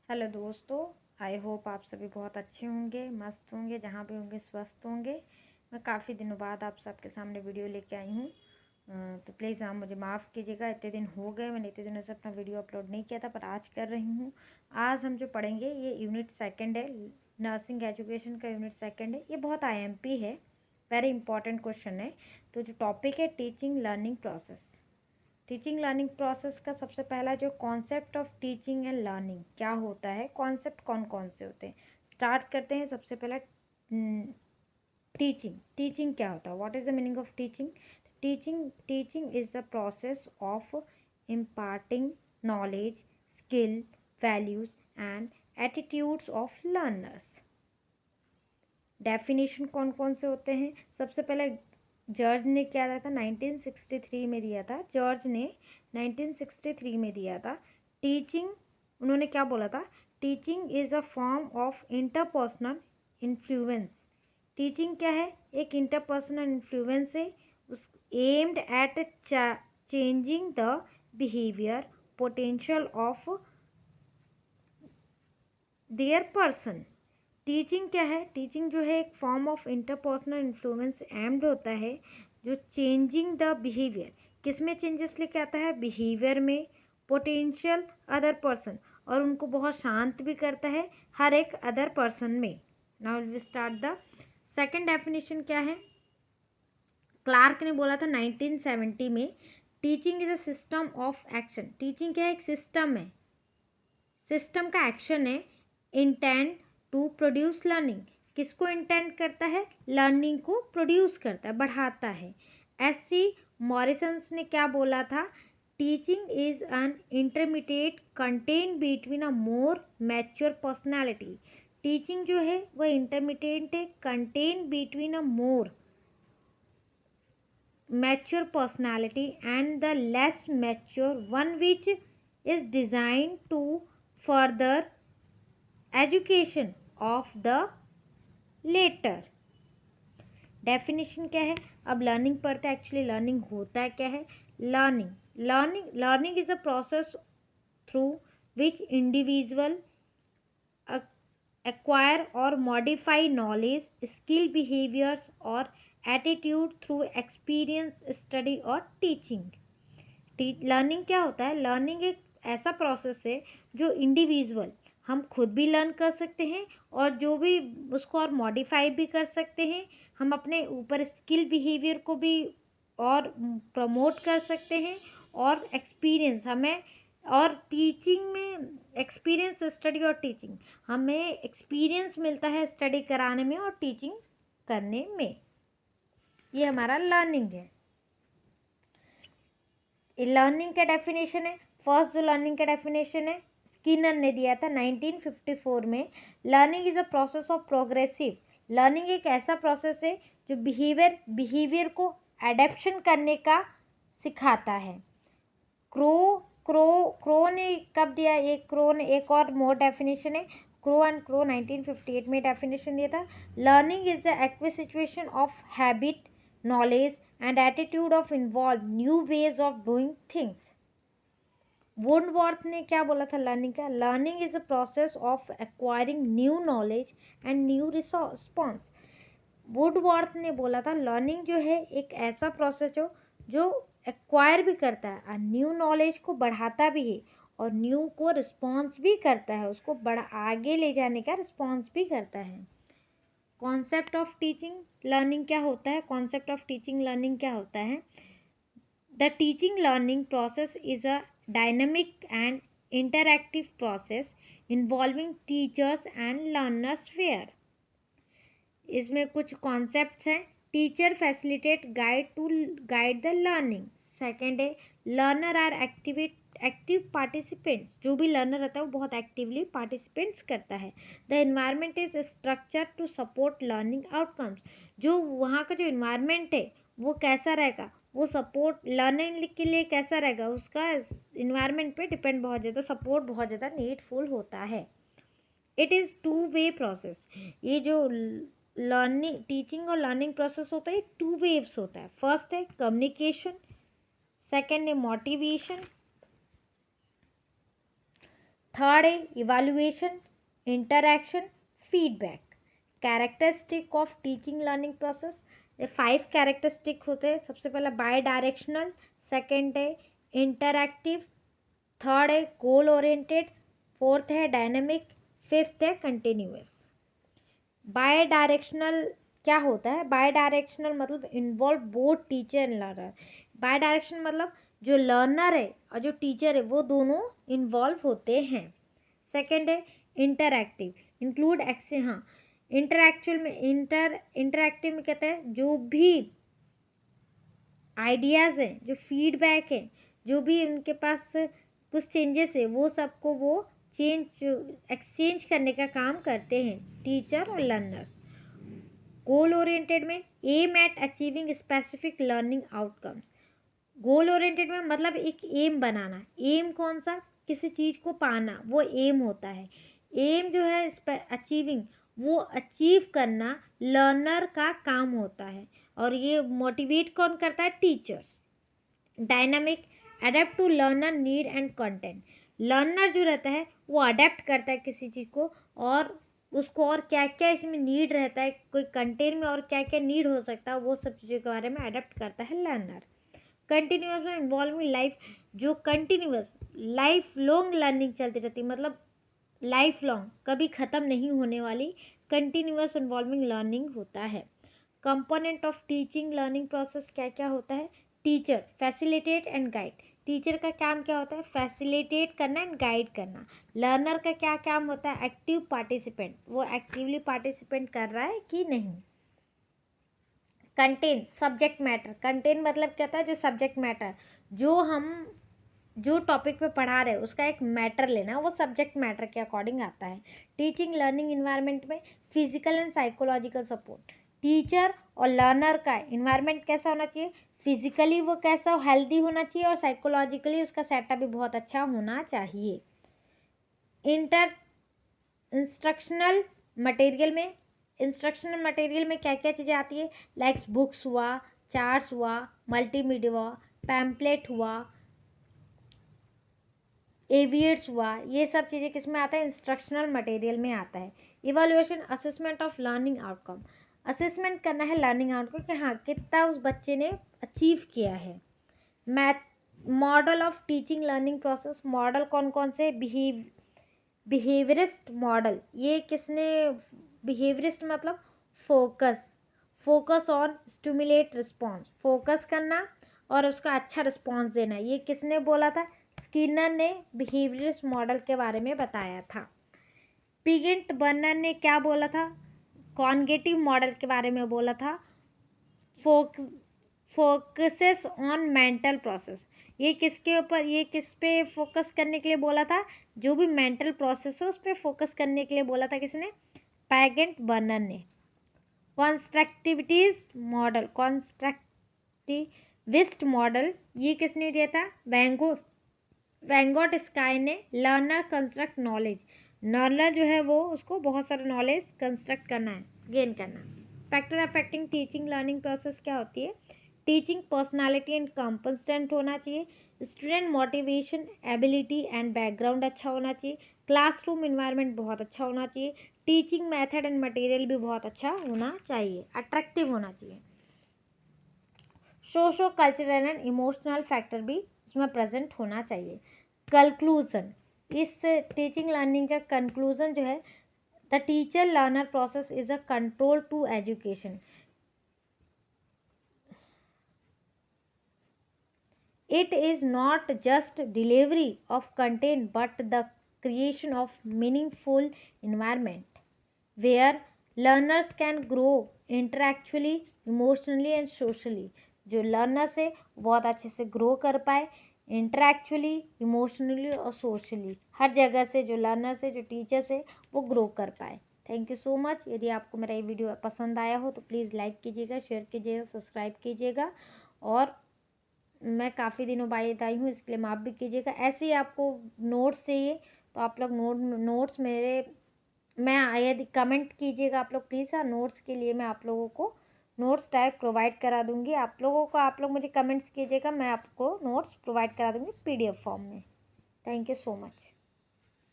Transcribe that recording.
Hello दोस्तों। I hope आप सभी बहुत अच्छे होंगे, मस्त होंगे, जहाँ भी होंगे स्वस्थ होंगे। मैं काफ़ी दिनों बाद आप सबके सामने वीडियो लेके आई हूँ। तो प्लीज़ आप मुझे माफ़ कीजिएगा, इतने दिन हो गए, मैंने इतने दिनों से अपना वीडियो अपलोड नहीं किया था, पर आज कर रही हूँ। आज हम जो पढ़ेंगे ये यूनिट सेकंड है, नर्सिंग एजुकेशन का यूनिट सेकंड है। ये बहुत IMP है, वेरी इंपॉर्टेंट क्वेश्चन है। तो जो टॉपिक है teaching learning process. Teaching learning process का सबसे पहला जो concept of teaching and learning क्या होता है, कॉन्सेप्ट कौन कौन से होते हैं, स्टार्ट करते हैं। सबसे पहला टीचिंग। टीचिंग क्या होता है, what is the meaning of teaching? Teaching is the process of imparting knowledge, skill, values and attitudes of learners. Definition कौन कौन से होते हैं? सबसे पहले जॉर्ज ने क्या दिया था, 1963 में दिया था। जॉर्ज ने 1963 में दिया था। टीचिंग, उन्होंने क्या बोला था? Teaching is a form of interpersonal influence. Teaching क्या है? एक इंटरपर्सनल इन्फ्लुएंस है, उस aimed at changing the behaviour potential of their person. Teaching क्या है? टीचिंग जो है एक form of interpersonal influence aimed होता है जो चेंजिंग द बिहेवियर, किस में चेंजेस लेके आता है? बिहेवियर में, पोटेंशियल अदर पर्सन, और उनको बहुत शांत भी करता है हर एक अदर पर्सन में। Now will start the second definition. क्या है? क्लार्क ने बोला था 1970 में, teaching is a system of action. Teaching क्या है? एक सिस्टम है, सिस्टम का एक्शन है। इंटेंड टू प्रोड्यूस लर्निंग, किसको इंटेंड करता है? लर्निंग को प्रोड्यूस करता है, बढ़ाता है। SC मॉरिसन्स ने क्या बोला था? Teaching is an intermediate contain between a more mature personality. Teaching जो है वह इंटरमीडिएट है, contain between a more mature personality and the less mature one, which is designed to further education of the later। Definition क्या है? अब learning पढ़ते हैं। Actually learning होता क्या है? Learning is a process through which individual acquire or modify knowledge, skill, behaviors or attitude through experience, study और teaching। Learning क्या होता है? लर्निंग एक ऐसा प्रोसेस है जो इंडिविजुअल, हम खुद भी लर्न कर सकते हैं और जो भी उसको और मॉडिफाई भी कर सकते हैं। हम अपने ऊपर स्किल, बिहेवियर को भी और प्रमोट कर सकते हैं, और एक्सपीरियंस हमें, और टीचिंग में एक्सपीरियंस, स्टडी और टीचिंग, हमें एक्सपीरियंस मिलता है स्टडी कराने में और टीचिंग करने में। ये हमारा लर्निंग है। लर्निंग का डेफिनेशन है, फर्स्ट जो लर्निंग का डेफिनेशन है स्किनर ने दिया था 1954 में। Learning is a process of progressive. Learning एक ऐसा प्रोसेस है जो बिहेवियर को एडेप्शन करने का सिखाता है। क्रो ने कब दिया? क्रो ने एक और मोर डेफिनेशन है, क्रो 1958 में डेफिनेशन दिया था। Learning is the acquisition of habit, knowledge and attitude of involve new ways of doing things. Woodworth ने क्या बोला था लर्निंग का? Learning is a process of acquiring new knowledge and new response. Woodworth ने बोला था लर्निंग जो है एक ऐसा प्रोसेस हो जो एक्वायर भी करता है और न्यू नॉलेज को बढ़ाता भी है, और न्यू को रिस्पॉन्स भी करता है, उसको आगे ले जाने का रिस्पॉन्स भी करता है। कॉन्सेप्ट ऑफ टीचिंग लर्निंग क्या होता है? कॉन्सेप्ट ऑफ टीचिंग लर्निंग क्या होता है? The teaching learning process is a dynamic and interactive process involving teachers and learners fair. इसमें कुछ कॉन्सेप्ट्स हैं। Teacher facilitate guide the learning. Second है लर्नर आर एक्टिव पार्टिसिपेंट्स। जो भी लर्नर रहता है वो बहुत एक्टिवली पार्टिसिपेंट्स करता है। The environment is structure to support learning outcomes. जो वहाँ का जो इन्वायरमेंट है वो कैसा रहेगा, वो सपोर्ट लर्निंग के लिए कैसा रहेगा, उसका इन्वायरमेंट पे डिपेंड बहुत ज़्यादा, सपोर्ट बहुत ज़्यादा नीडफुल होता है। It is two way process. ये जो लर्निंग, टीचिंग और लर्निंग प्रोसेस होता है, टू वेव्स होता है। फर्स्ट है कम्युनिकेशन, सेकेंड है मोटिवेशन, थर्ड है evaluation, interaction, feedback. Characteristic of teaching learning process, ये 5 कैरेक्टरिस्टिक होते हैं। सबसे पहला बाय डायरेक्शनल, सेकेंड है इंटरैक्टिव, थर्ड है गोल ओरिएंटेड, फोर्थ है डायनेमिक, फिफ्थ है कंटिन्यूअस। बाय डायरेक्शनल क्या होता है? बाय डायरेक्शनल मतलब involve both teacher and learner. Bidirectional मतलब जो लर्नर है और जो टीचर है वो दोनों इन्वॉल्व होते हैं। सेकेंड है इंटरैक्टिव, इंक्लूड एक्शन। हाँ, इंटरएक्चुअल में इंटरैक्टिव में कहते हैं जो भी आइडियाज़ हैं, जो फीडबैक है, जो भी उनके पास कुछ चेंजेस है, वो सबको वो एक्सचेंज करने का काम करते हैं टीचर और लर्नर्स। गोल ओरिएंटेड में aim at achieving specific learning outcomes. Goal oriented में मतलब एक एम बनाना। एम कौन सा? किसी चीज़ को पाना, वो एम होता है। एम जो है अचीविंग, वो अचीव करना लर्नर का काम होता है, और ये मोटिवेट कौन करता है? Teachers. Dynamic, adapt to learner need and content. Learner जो रहता है वो अडेप्ट करता है किसी चीज़ को, और उसको और क्या क्या इसमें नीड रहता है, कोई कंटेंट में और क्या क्या नीड हो सकता है, वो सब चीज़ों के बारे में अडेप्ट करता है लर्नर। कंटिन्यूअस में इन्वॉल्विंग लाइफ, जो कंटिन्यूअस लाइफ लॉन्ग लर्निंग चलती रहती है, मतलब लाइफ लॉन्ग कभी ख़त्म नहीं होने वाली कंटिन्यूअस इन्वॉल्विंग लर्निंग होता है। Component of teaching learning process क्या क्या होता है? Teacher, facilitate and guide. Teacher का काम क्या होता है? फैसिलिटेट करना एंड गाइड करना। लर्नर का क्या काम होता है? एक्टिव पार्टिसिपेंट, वो एक्टिवली पार्टिसिपेंट कर रहा है कि नहीं। Content, subject matter. कंटेंट मतलब क्या होता है? जो सब्जेक्ट मैटर, जो हम जो टॉपिक पे पढ़ा रहे हैं उसका एक मैटर लेना, वो सब्जेक्ट मैटर के अकॉर्डिंग आता है। टीचिंग लर्निंग इन्वायरमेंट में physical and psychological support. Teacher और लर्नर का इन्वायरमेंट कैसा होना चाहिए? फिजिकली वो कैसा हेल्दी होना चाहिए, और साइकोलॉजिकली उसका सेटअप भी बहुत अच्छा होना चाहिए। इंस्ट्रक्शनल मटेरियल में क्या क्या चीज़ें आती है? लाइक्स बुक्स हुआ, चार्ट्स हुआ, मल्टीमीडिया हुआ, पैम्पलेट हुआ, एवियट्स हुआ, ये सब चीज़ें किस में आता है? इंस्ट्रक्शनल मटेरियल में आता है। Evaluation, assessment of learning outcome. Assessment करना है लर्निंग आउटकम कि हाँ कितना उस बच्चे ने अचीव किया है। Math, model of teaching learning process. Model कौन कौन से? Behaviourist model. ये किसने? बिहेवियरिस्ट मतलब focus on stimulate response, focus करना और उसका अच्छा रिस्पॉन्स देना, ये किसने बोला था? स्किनर ने बिहेवियरिस्ट मॉडल के बारे में बताया था। पिगेंट बर्नर ने क्या बोला था? कॉन्गेटिव मॉडल के बारे में बोला था। फोकसेस ऑन मेंटल प्रोसेस, ये किसके ऊपर, ये किस पे फोकस करने के लिए बोला था? जो भी मेंटल प्रोसेस है उस पर फोकस करने के लिए बोला था किसने? पिगेंट बर्नर ने। कॉन्स्ट्रक्टिविस्ट मॉडल, ये किसने दिया था? वैंगोट स्काई ने। लर्नर कंस्ट्रक्ट नॉलेज, लर्नर जो है वो उसको बहुत सारा नॉलेज कंस्ट्रक्ट करना है, गेन करना। Factor affecting teaching learning process क्या होती है? टीचिंग पर्सनालिटी एंड कंसिस्टेंट होना चाहिए। Student motivation, ability and background अच्छा होना चाहिए। क्लासरूम इन्वायरमेंट बहुत अच्छा होना चाहिए। टीचिंग मेथड एंड मटेरियल भी बहुत अच्छा होना चाहिए, अट्रैक्टिव होना चाहिए। Socio cultural and emotional factor भी उसमें प्रेजेंट होना चाहिए। कंक्लूजन, इस टीचिंग लर्निंग का कंक्लूजन जो है, the teacher learner process is a control to education. It is not just delivery of content but the creation of meaningful environment where learners can grow intellectually, emotionally and socially. जो learners है बहुत अच्छे से grow कर पाए इंटरेक्चुअली, emotionally और socially, हर जगह से जो लर्नर्स है, जो टीचर्स है, वो ग्रो कर पाए। Thank you so much. यदि आपको मेरा ये वीडियो पसंद आया हो तो प्लीज़ लाइक कीजिएगा, शेयर कीजिएगा, सब्सक्राइब कीजिएगा, और मैं काफ़ी दिनों बाद आई हूँ इसके लिए माफ़ भी कीजिएगा। ऐसे ही आपको नोट्स चाहिए तो आप लोग नोट्स मेरे मैं यदि कमेंट कीजिएगा आप लोग प्लीज़। हाँ, नोट्स के लिए मैं आप लोगों को नोट्स टाइप प्रोवाइड करा दूँगी आप लोगों को। आप लोग मुझे कमेंट्स कीजिएगा, मैं आपको नोट्स प्रोवाइड करा दूँगी PDF फॉर्म में। Thank you so much.